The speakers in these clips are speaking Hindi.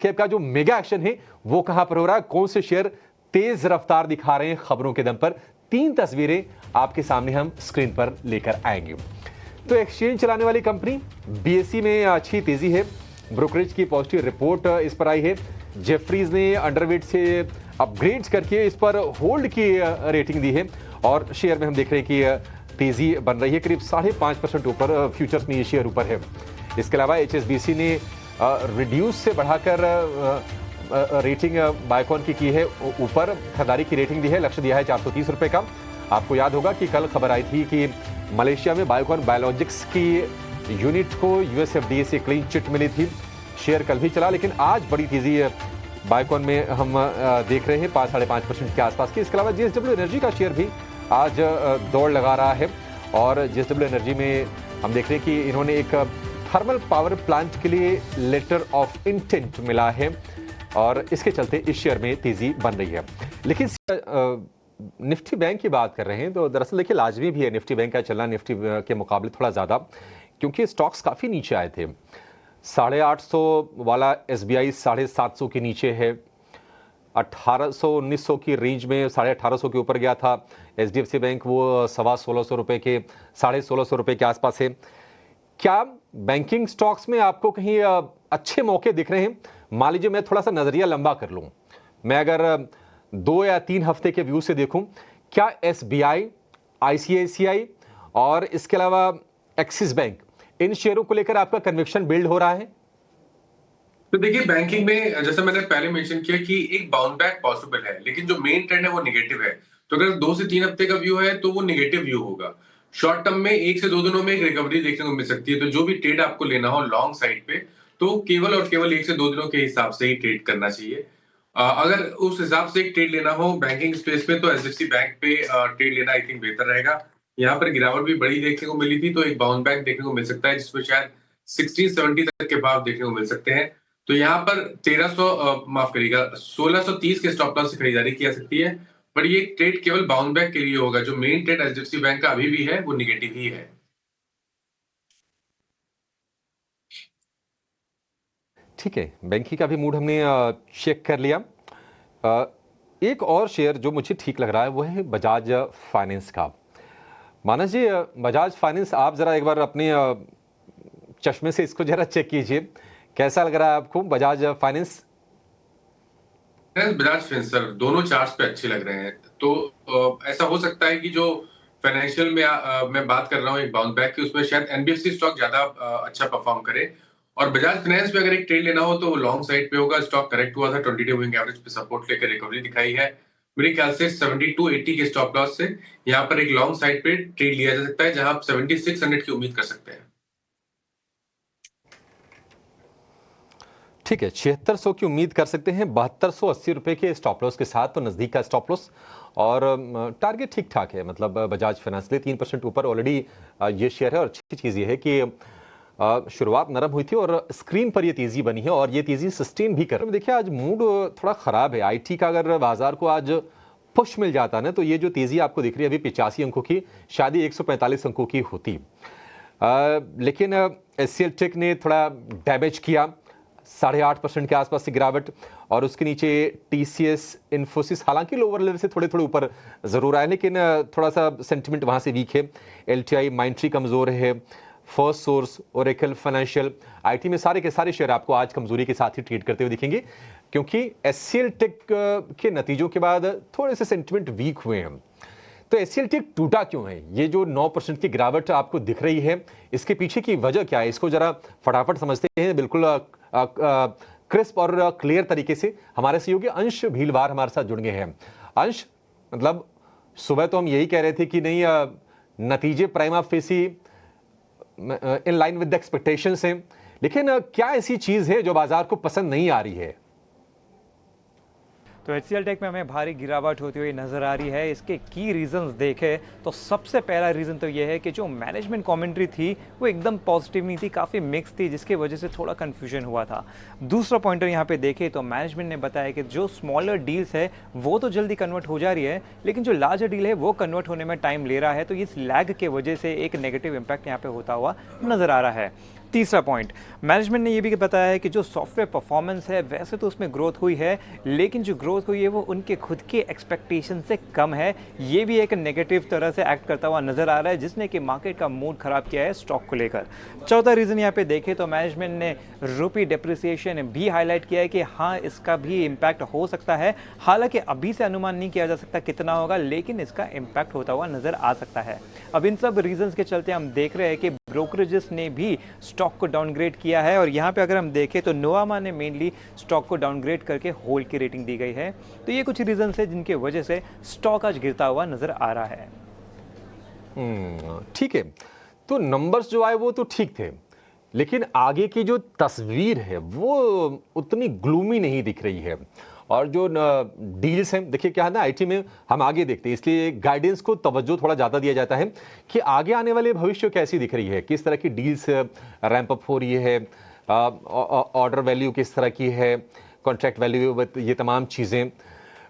कैप का जो मेगा एक्शन है वो कहां पर हो रहा है, कौन से शेयर तेज रफ्तार दिखा रहे हैं खबरों के दम पर, 3 तस्वीरें आपके सामने हम स्क्रीन पर लेकर आएंगे। तो एक्सचेंज चलाने वाली कंपनी बीएसई में अच्छी तेजी है, ब्रोकरेज की पॉजिटिव रिपोर्ट इस पर आई है। जेफरीज ने अंडरवेट से अपग्रेड्स करके इस पर होल्ड की रेटिंग दी है और शेयर में हम देख रहे हैं कि तेजी बन रही है, करीब 5.5% ऊपर फ्यूचर्स में ये शेयर ऊपर है। इसके अलावा एचएसबीसी ने रिड्यूस से बढ़ाकर रेटिंग बायोकॉन की है ऊपर, खरीदारी की रेटिंग दी है, लक्ष्य दिया है 430 रुपए का। आपको याद होगा कि कल खबर आई थी कि मलेशिया में बायोकॉन बायोलॉजिक्स की यूनिट को यूएसएफडीए से क्लीन चिट मिली थी। शेयर कल भी चला, लेकिन आज बड़ी तेजी बायोकॉन में हम देख रहे हैं 5-5.5% के आसपास की। इसके अलावा जेएसडब्ल्यू एनर्जी का शेयर भी आज दौड़ लगा रहा है और जेएसडब्ल्यू एनर्जी में हम देख रहे हैं कि इन्होंने एक थर्मल पावर प्लांट के लिए लेटर ऑफ इंटेंट मिला है और इसके चलते इस शेयर में तेजी बन रही है। लेकिन निफ्टी बैंक की बात कर रहे हैं तो दरअसल देखिए लाजमी भी है निफ्टी बैंक का चलना निफ्टी के मुकाबले थोड़ा ज़्यादा, क्योंकि स्टॉक्स काफ़ी नीचे आए थे। 850 वाला एसबीआई 750 के नीचे है, 1800-1900 की रेंज में 1850 के ऊपर गया था। एचडीएफसी बैंक वो 1650 रुपये के 1650 रुपये के आसपास है। क्या बैंकिंग स्टॉक्स में आपको कहीं अच्छे मौके दिख रहे हैं? मान लीजिए मैं थोड़ा सा नजरिया लंबा कर लूं, मैं अगर 2 या 3 हफ्ते के व्यू से देखूं, क्या एसबीआई, आईसीआईसीआई और इसके अलावा एक्सिस बैंक, इन शेयरों को लेकर आपका कन्विक्शन बिल्ड हो रहा है? तो देखिए बैंकिंग में जैसे मैंने पहले मेंशन किया कि एक बाउंस बैक पॉसिबल है, लेकिन जो मेन ट्रेंड है वो नेगेटिव है। तो अगर 2 से 3 हफ्ते का व्यू है तो वो नेगेटिव व्यू होगा। शॉर्ट टर्म में 1 से 2 दिनों में एक रिकवरी देखने को मिल सकती है। तो जो भी ट्रेड आपको लेना हो लॉन्ग साइड पे, तो केवल और केवल 1 से 2 दिनों के हिसाब से ही ट्रेड करना चाहिए। अगर उस हिसाब से एक ट्रेड लेना हो बैंकिंग स्पेस में तो एचडीएफसी बैंक पे ट्रेड लेना आई थिंक बेहतर रहेगा। यहाँ पर गिरावट भी बड़ी देखने को मिली थी, तो एक बाउंस बैक देखने को मिल सकता है जिसमें शायद 1670 तक के भाव देखने को मिल सकते हैं। तो यहाँ पर 1300 माफ करिएगा 1630 के स्टॉप लॉस से खरीदारी की जा सकती है, पर ये ट्रेड केवल बाउंस बैक के लिए होगा। जो मेन ट्रेड एचडीएफसी बैंक का अभी भी है वो निगेटिव ही है। ठीक है, बैंकिंग का भी मूड हमने चेक कर लिया। एक और शेयर जो मुझे ठीक लग रहा है वो है बजाज फाइनेंस का। मानस जी, बजाज फाइनेंस आप जरा एक बार अपने चश्मे से इसको जरा चेक कीजिए, कैसा लग रहा है आपको बजाज फाइनेंस? बजाज फिनसर्व दोनों चार्ट्स पे अच्छे लग रहे हैं। तो ऐसा हो सकता है कि जो फाइनेंशियल में मैं बात कर रहा हूँ एक बाउंस बैक की, उसमें शायद एनबीएफसी स्टॉक ज्यादा अच्छा परफॉर्म करे। और बजाज फाइनेंस में अगर एक ट्रेड लेना हो तो लॉन्ग साइड पे होगा। स्टॉक करेक्ट हुआ था, 20 डे मूविंग एवरेज पे सपोर्ट लेकर रिकवरी दिखाई है। मेरे ख्याल से 7280 के स्टॉप लॉस से यहाँ पर एक लॉन्ग साइड पे ट्रेड लिया जा सकता है, जहां आप 7600 की उम्मीद कर सकते हैं। ठीक है, 7600 की उम्मीद कर सकते हैं 7280 रुपए के स्टॉप लॉस के साथ, तो नज़दीक का स्टॉप लॉस और टारगेट ठीक ठाक है। मतलब बजाज फाइनेंस लिए 3% ऊपर ऑलरेडी ये शेयर है और अच्छी चीज़ ये है कि शुरुआत नरम हुई थी और स्क्रीन पर ये तेज़ी बनी है और ये तेज़ी सस्टेन भी कर। देखिए आज मूड थोड़ा ख़राब है आईटी का। अगर बाजार को आज पुश मिल जाता ना तो ये जो तेज़ी आपको दिख रही है अभी 85 अंकों की, शायद 145 अंकों की होती। लेकिन एचसीएल टेक ने थोड़ा डैमेज किया, 8.5% के आसपास से गिरावट और उसके नीचे टीसीएस, इन्फोसिस हालांकि लोअर लेवल से थोड़े थोड़े ऊपर जरूर आए, लेकिन थोड़ा सा सेंटिमेंट वहां से वीक है। एलटीआई, माइंट्री कमजोर है, first source, Oracle financial, IT में सारे के सारे शेयर आपको आज कमजोरी के साथ ही ट्रेड करते हुए दिखेंगे, क्योंकि एचसीएल टेक के नतीजों के बाद थोड़े से सेंटिमेंट वीक हुए हैं। तो एचसीएल टेक टूटा क्यों है? ये जो 9% की गिरावट आपको दिख रही है, इसके पीछे की वजह क्या है? इसको जरा फटाफट समझते हैं बिल्कुल क्रिस्प और क्लियर तरीके से। हमारे सहयोगी अंश भीलवार हमारे साथ जुड़ गए हैं। अंश, मतलब सुबह तो हम यही कह रहे थे कि नहीं नतीजे prima facie in line with the expectations हैं, लेकिन क्या ऐसी चीज है जो बाजार को पसंद नहीं आ रही है? तो एचसीएल टेक में हमें भारी गिरावट होती हुई नजर आ रही है। इसके की रीजंस देखें तो सबसे पहला रीज़न तो ये है कि जो मैनेजमेंट कमेंट्री थी वो एकदम पॉजिटिव नहीं थी, काफ़ी मिक्स थी, जिसकी वजह से थोड़ा कन्फ्यूजन हुआ था। दूसरा पॉइंटर यहाँ पे देखें तो मैनेजमेंट ने बताया कि जो स्मॉलर डील्स है वो तो जल्दी कन्वर्ट हो जा रही है, लेकिन जो लार्जर डील है वो कन्वर्ट होने में टाइम ले रहा है। तो इस लैग के वजह से एक नेगेटिव इम्पैक्ट यहाँ पे होता हुआ नजर आ रहा है। तीसरा पॉइंट, मैनेजमेंट ने ये भी बताया है कि जो सॉफ्टवेयर परफॉर्मेंस है वैसे तो उसमें ग्रोथ हुई है, लेकिन जो ग्रोथ हुई है वो उनके खुद के एक्सपेक्टेशन से कम है। ये भी एक नेगेटिव तरह से एक्ट करता हुआ नजर आ रहा है, जिसने कि मार्केट का मूड खराब किया है स्टॉक को लेकर। चौथा रीज़न यहाँ पे देखें तो मैनेजमेंट ने रुपी डेप्रिसिएशन भी हाईलाइट किया है कि हाँ, इसका भी इम्पैक्ट हो सकता है। हालांकि अभी से अनुमान नहीं किया जा सकता कितना होगा, लेकिन इसका इम्पैक्ट होता हुआ नजर आ सकता है। अब इन सब रीजंस के चलते हम देख रहे हैं कि ब्रोकरेजेस ने भी स्टॉक को डाउनग्रेड किया है, और यहाँ पे अगर हम देखें तो नोवामा ने मेनली स्टॉक को डाउनग्रेड करके होल्ड की रेटिंग दी गई है। तो ये कुछ रीजंस है जिनके वजह से स्टॉक आज गिरता हुआ नजर आ रहा है। ठीक है, तो नंबर्स जो आए वो तो ठीक थे, लेकिन आगे की जो तस्वीर है वो उतनी ग्लूमी नहीं दिख रही है। और जो डील्स हैं, देखिए क्या है ना, आईटी में हम आगे देखते हैं, इसलिए गाइडेंस को तवज्जो थोड़ा ज़्यादा दिया जाता है कि आगे आने वाले भविष्य कैसी दिख रही है, किस तरह की डील्स रैंप अप हो रही है, ऑर्डर वैल्यू किस तरह की है, कॉन्ट्रैक्ट वैल्यू, ये तमाम चीज़ें।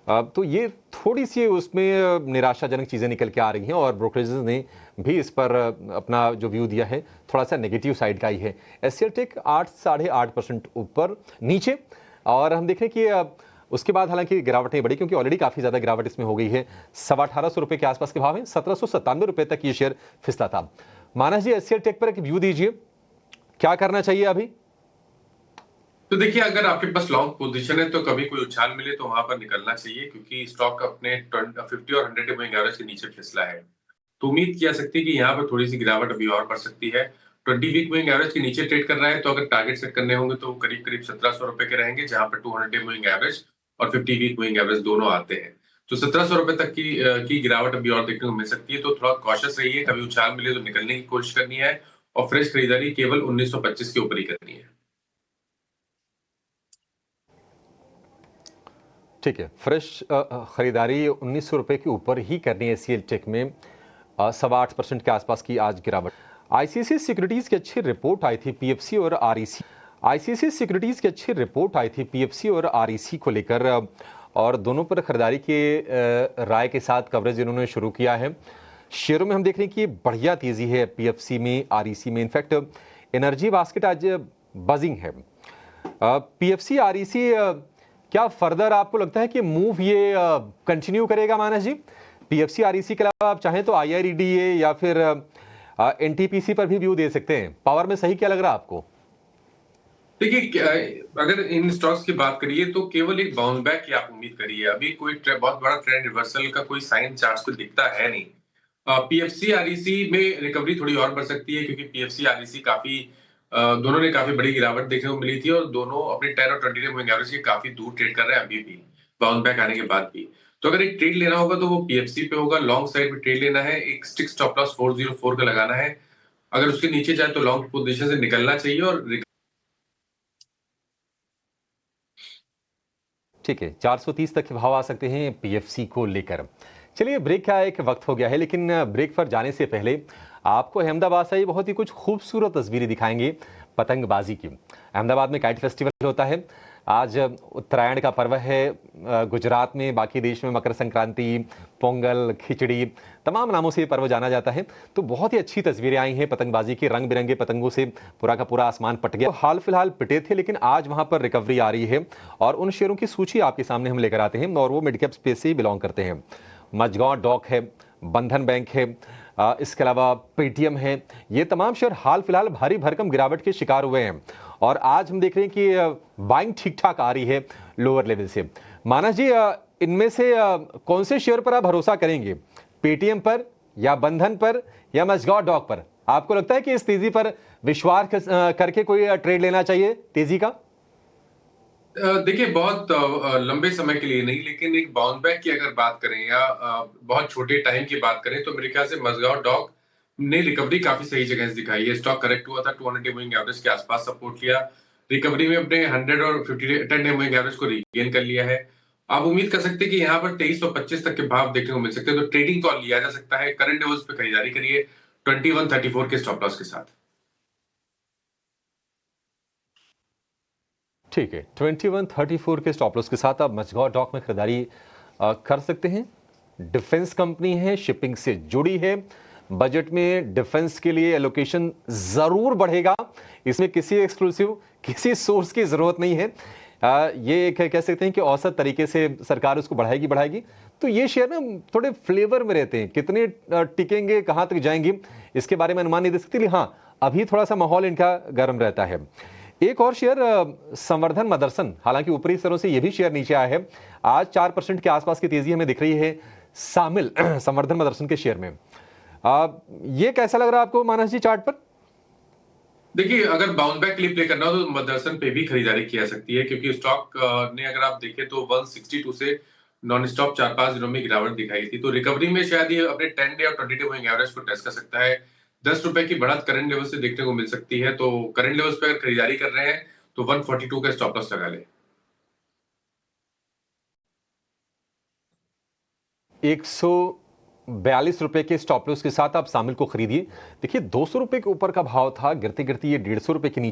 तो ये थोड़ी सी उसमें निराशाजनक चीज़ें निकल के आ रही हैं, और ब्रोकरेजेस ने भी इस पर अपना जो व्यू दिया है थोड़ा सा नेगेटिव साइड का ही है। एचसीएल टेक 8-8.5% ऊपर नीचे, और हम देख रहे हैं कि उसके बाद हालांकि गिरावट नहीं बढ़ी, क्योंकि ऑलरेडी काफ़ी ज़्यादा गिरावट इसमें हो गई है। 1850 रुपये के आसपास के भाव हैं, 1797 रुपये तक ये शेयर फिसला था। मानस जी, एचसीएल टेक पर एक व्यू दीजिए, क्या करना चाहिए अभी? तो देखिए, अगर आपके पास लॉन्ग पोजीशन है तो कभी कोई उछाल मिले तो वहां पर निकलना चाहिए, क्योंकि स्टॉक अपने 50 और 100 मूविंग एवरेज के नीचे फिसला है। तो उम्मीद किया सकती है कि यहाँ पर थोड़ी सी गिरावट अभी और बढ़ सकती है। 20 वीक मूविंग एवरेज के नीचे ट्रेड कर रहा है, तो अगर टारगेट सेट करने होंगे तो करीब करीब 1700 रुपए के रहेंगे, जहां पर 200 मूविंग एवरेज और 50 वीक मूविंग एवरेज दोनों आते हैं। तो 1700 रुपए तक की गिरावट अभी और देखने को मिल सकती है। तो थोड़ा कॉशियस रहिए, कभी उछाल मिले तो निकलने की कोशिश करनी है, और फ्रेश खरीदारी केवल 1925 के ऊपर ही करनी है। ठीक है, फ्रेश खरीदारी 1900 रुपये के ऊपर ही करनी है। एचसीएल टेक में 7.8% के आसपास की आज गिरावट। आईसीआईसीआई सिक्योरिटीज की अच्छी रिपोर्ट आई थी पीएफसी और आरईसी। आईसीआईसीआई सिक्योरिटीज की अच्छी रिपोर्ट आई थी पीएफसी और आरईसी को लेकर, और दोनों पर खरीदारी के राय के साथ कवरेज इन्होंने शुरू किया है। शेयरों में हम देख रहे हैं कि बढ़िया तेजी है पीएफसी में, आरईसी में। इनफैक्ट एनर्जी बास्केट आज बजिंग है। पीएफसी आरईसी, क्या फर्दर आपको लगता है कि मूव ये कंटिन्यू करेगा मानस जी? पीएफसी आरईसी के अलावा आप चाहें तो आईआरईडीए या फिर एनटीपीसी पर भी व्यू दे सकते हैं। पावर में सही क्या लग रहा है आपको? देखिए, अगर इन स्टॉक्स की बात करिए तो केवल एक बाउंस बैक की आप उम्मीद करिए। अभी कोई बहुत बड़ा ट्रेंड रिवर्सल का कोई साइन चार्ट्स पे दिखता है नहीं। पीएफसी आरईसी में रिकवरी थोड़ी और बढ़ सकती है, क्योंकि पीएफसी आरईसी दोनों ने काफी बड़ी गिरावट देखने को मिली थी, और दोनों अपने 10 और 20 डे मूविंग एवरेज के काफी दूर ट्रेड कर रहे हैं अभी भी, बाउंस बैक आने के बाद भी। तो अगर एक ट्रेड लेना होगा तो वो पीएफसी पे होगा। लॉन्ग साइड में ट्रेड लेना है, एक स्टिक स्टॉप लॉस 404 का लगाना है। अगर उसके नीचे जाए तो लॉन्ग पोजीशन से निकलना चाहिए। और ठीक है, 430 तक के भाव आ सकते हैं पीएफसी को लेकर। चलिए, ब्रेक का एक वक्त हो गया है, लेकिन ब्रेक पर जाने से पहले आपको अहमदाबाद से बहुत ही कुछ खूबसूरत तस्वीरें दिखाएंगे पतंगबाजी की। अहमदाबाद में काइट फेस्टिवल होता है। आज उत्तरायण का पर्व है गुजरात में, बाकी देश में मकर संक्रांति, पोंगल, खिचड़ी, तमाम नामों से ये पर्व जाना जाता है। तो बहुत ही अच्छी तस्वीरें आई हैं पतंगबाजी की। रंग बिरंगे पतंगों से पूरा का पूरा आसमान पट गया। तो हाल फिलहाल पिटे थे, लेकिन आज वहां पर रिकवरी आ रही है, और उन शेयरों की सूची आपके सामने हम लेकर आते हैं, और वो मिड कैप स्पेस से ही बिलोंग करते हैं। मजगांव डॉक है, बंधन बैंक है, इसके अलावा पेटीएम है। ये तमाम शेयर हाल फिलहाल भारी भरकम गिरावट के शिकार हुए हैं, और आज हम देख रहे हैं कि बाइंग ठीक ठाक आ रही है लोअर लेवल से। मानस जी, इनमें से कौन से शेयर पर आप भरोसा करेंगे? पेटीएम पर, या बंधन पर, या मजगांव डॉक पर? आपको लगता है कि इस तेजी पर विश्वास करके कोई ट्रेड लेना चाहिए तेजी का? देखिए, बहुत लंबे समय के लिए नहीं, लेकिन एक बाउंस बैक की अगर बात करें या बहुत छोटे टाइम की बात करें, तो मेरे ख्याल से मजगांव डॉक ने रिकवरी काफी सही जगह से दिखाई है। स्टॉक करेक्ट हुआ था, 200 डे मूविंग एवरेज के आसपास सपोर्ट लिया, रिकवरी में अपने 100 और 10 डे मूविंग एवरेज को रीगेन कर लिया है। आप उम्मीद कर सकते हैं कि यहाँ पर 2325 तक के भाव देखने को मिल सकते हैं। तो ट्रेडिंग कॉल लिया जा सकता है, करंट लेवल्स पे खरीदारी करिए 2134 के स्टॉप लॉस के साथ। ठीक है, 2134 के स्टॉप लॉस के साथ आप मजगांव डॉक में खरीदारी कर सकते हैं। डिफेंस कंपनी है, शिपिंग से जुड़ी है, बजट में डिफेंस के लिए एलोकेशन जरूर बढ़ेगा, इसमें किसी एक्सक्लूसिव किसी सोर्स की ज़रूरत नहीं है। ये एक कह सकते हैं कि औसत तरीके से सरकार उसको बढ़ाएगी। तो ये शेयर ना थोड़े फ्लेवर में रहते हैं, कितने टिकेंगे, कहाँ तक जाएंगे, इसके बारे में अनुमान नहीं दे सकते। लेकिन हाँ, अभी थोड़ा सा माहौल इनका गर्म रहता है। एक और शेयर संवर्धन मदरसन, हालांकि ऊपरी स्तरों से ये भी शेयर नीचे आया है। आज 4% के आसपास की तेजी हमें दिख रही है शामिल संवर्धन मदरसन के शेयर में। ये कैसा लग रहा है आपको मानस जी चार्ट पर? देखिए, अगर बाउंस बैक के लिए प्ले करना हो तो मदरसन पे भी खरीदारी की जा सकती है, क्योंकि स्टॉक ने अगर आप देखें तो 162 से नॉन स्टॉप 4-5 दिनों में गिरावट दिखाई थी। तो रिकवरी में शायद ये अपने 10 डे और 20 डे मूविंग एवरेज को टेस्ट कर सकता है। 10 रुपए की बढ़त करंट लेवल से देखने को मिल सकती है। तो करंट लेवल्स पे अगर खरीदारी कर रहे हैं तो 142 का स्टॉप लॉस लगा ले। 142 रुपए के स्टॉप लॉस के साथ आप शामिल को खरीदिए। देखिए 200 रुपए के ऊपर का भाव था, गिरते गिरते ये 150 रुपए के नीचे